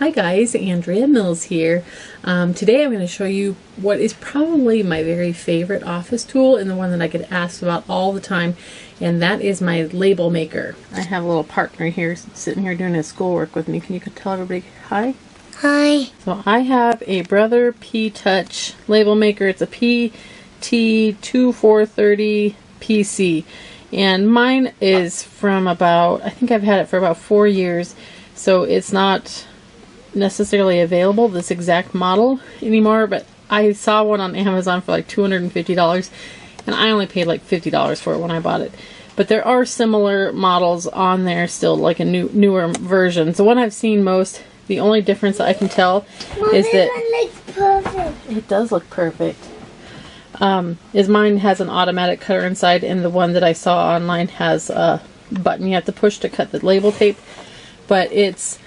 Hi guys, Andrea Mills here. Today I'm going to show you what is probably my very favorite office tool and the one that I get asked about all the time, and that is my label maker. I have a little partner here sitting here doing his schoolwork with me. Can you tell everybody hi? Hi. So I have a Brother P-Touch label maker. It's a PT2430 PC, and mine is from about, I think I've had it for about 4 years, so it's not necessarily available, this exact model, anymore, but I saw one on Amazon for like $250 and I only paid like $50 for it when I bought it. But there are similar models on there still, like a newer version. So one I've seen most, the only difference I can tell is that it looks perfect. It does look perfect. Is mine has an automatic cutter inside, and the one that I saw online has a button you have to push to cut the label tape. But it's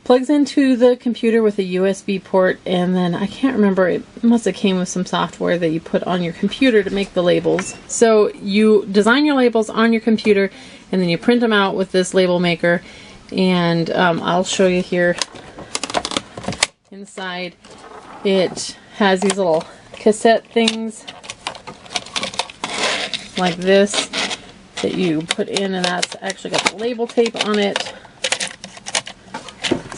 plugs into the computer with a USB port, and then I can't remember, it must have came with some software that you put on your computer to make the labels. So you design your labels on your computer and then you print them out with this label maker, and I'll show you here. Inside it has these little cassette things like this that you put in, and that's actually got the label tape on it.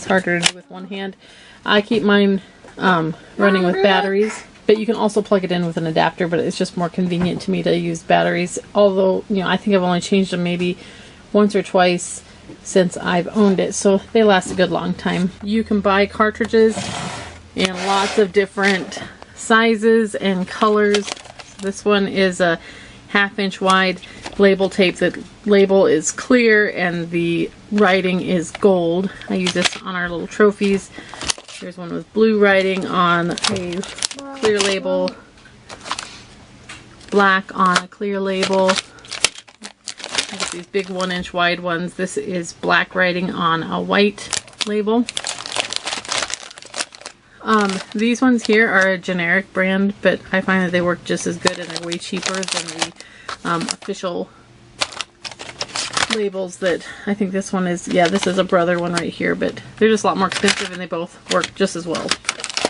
Harder to do with one hand. I keep mine running with batteries, but you can also plug it in with an adapter, but it's just more convenient to me to use batteries, although, you know, I think I've only changed them maybe once or twice since I've owned it, so they last a good long time. You can buy cartridges in lots of different sizes and colors. This one is a 1/2 inch wide label tape. The label is clear and the writing is gold. I use this on our little trophies. There's one with blue writing on a clear label, black on a clear label. There's these big 1 inch wide ones. This is black writing on a white label. These ones here are a generic brand, but I find that they work just as good and they're way cheaper than the official labels that I think this one is. Yeah, this is a Brother one right here, but they're just a lot more expensive and they both work just as well.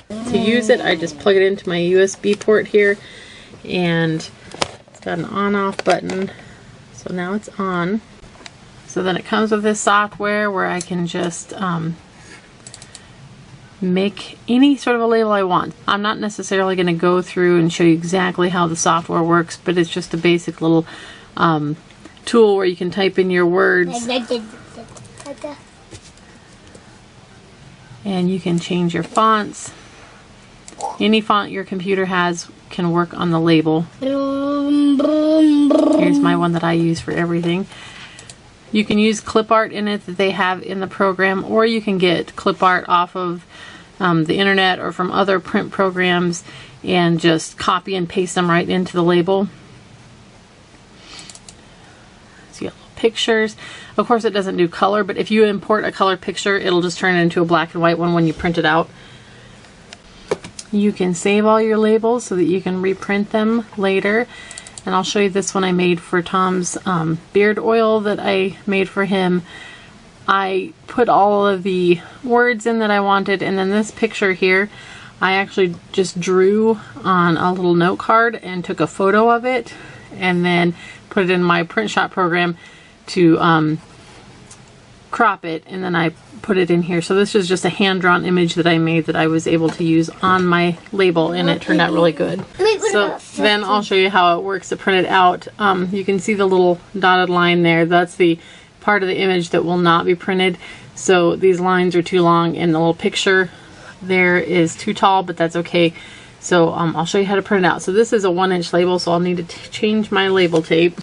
To use it, I just plug it into my USB port here, and it's got an on-off button, so now it's on. So then it comes with this software where I can just make any sort of a label I want. I'm not necessarily going to go through and show you exactly how the software works, but it's just a basic little tool where you can type in your words and you can change your fonts. Any font your computer has can work on the label. Here's my one that I use for everything. You can use clip art in it that they have in the program, or you can get clip art off of the internet or from other print programs and just copy and paste them right into the label. So you got little pictures. Of course it doesn't do color, but if you import a color picture, it'll just turn it into a black and white one when you print it out. You can save all your labels so that you can reprint them later. And I'll show you this one I made for Tom's beard oil that I made for him. I put all of the words in that I wanted, and then this picture here I actually just drew on a little note card and took a photo of it and then put it in my print shop program to crop it, and then I put it in here. So this is just a hand-drawn image that I made that I was able to use on my label, and it turned out really good. So then I'll show you how it works to print it out. You can see the little dotted line there. That's the part of the image that will not be printed. So these lines are too long and the little picture there is too tall, but that's okay. So I'll show you how to print it out. So this is a 1 inch label, so I'll need to change my label tape.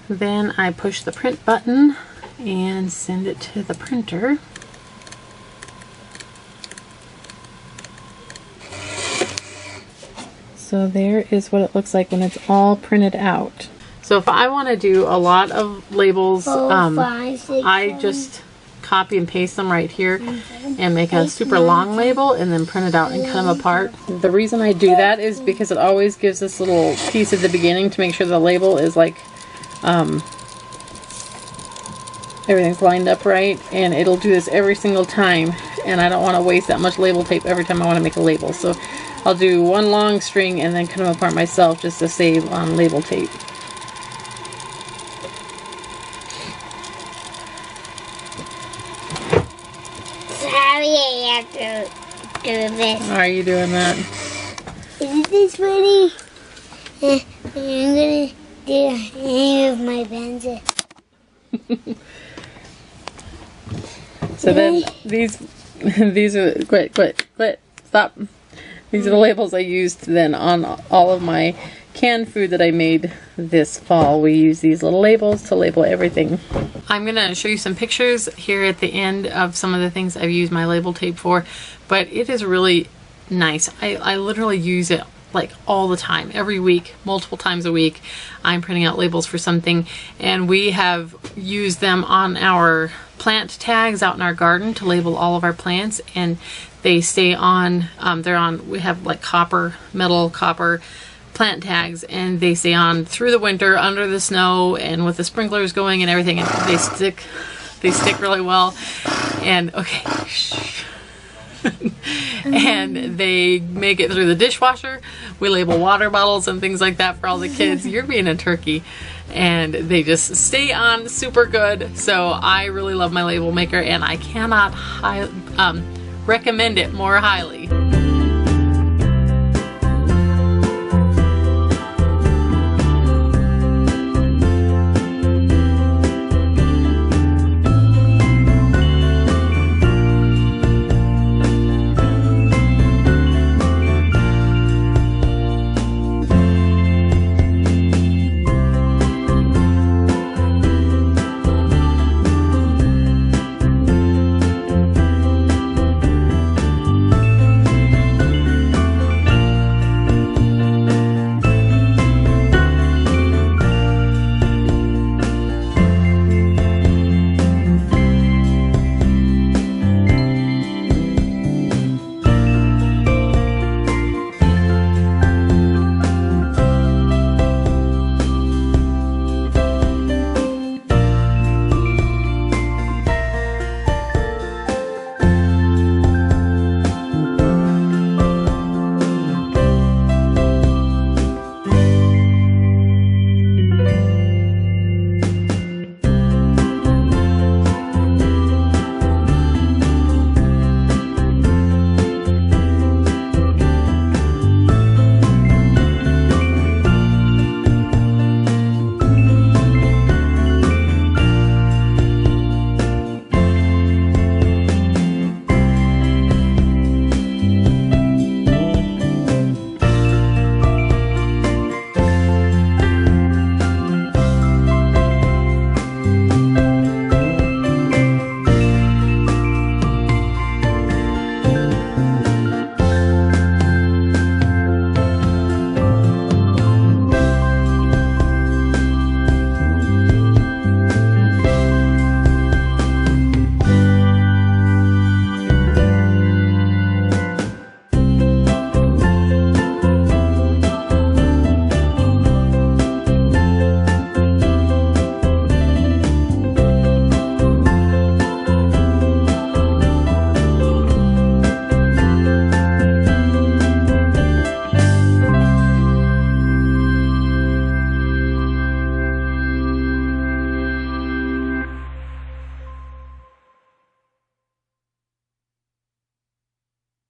Then I push the print button and send it to the printer. So there is what it looks like when it's all printed out. So if I want to do a lot of labels, I just copy and paste them right here and make a super long label and then print it out and cut them apart. The reason I do that is because it always gives this little piece at the beginning to make sure the label is like everything's lined up right, and it'll do this every single time, and I don't want to waste that much label tape every time I want to make a label. So I'll do one long string and then cut them apart myself just to save on label tape. Sorry, I have to do this. Why are you doing that? Isn't this funny? I'm gonna do the hang of my pencil. So then these are quit, stop. These are the labels I used then on all of my canned food that I made this fall. We use these little labels to label everything. I'm gonna show you some pictures here at the end of some of the things I've used my label tape for, but it is really nice. I literally use it like all the time, every week, multiple times a week. I'm printing out labels for something, and we have used them on our plant tags out in our garden to label all of our plants, and they stay on, we have like metal copper plant tags, and they stay on through the winter under the snow and with the sprinklers going and everything, and they stick really well. And okay, shh. And they make it through the dishwasher. We label water bottles and things like that for all the kids. You're being a turkey. And they just stay on super good. So I really love my label maker, and I cannot recommend it more highly.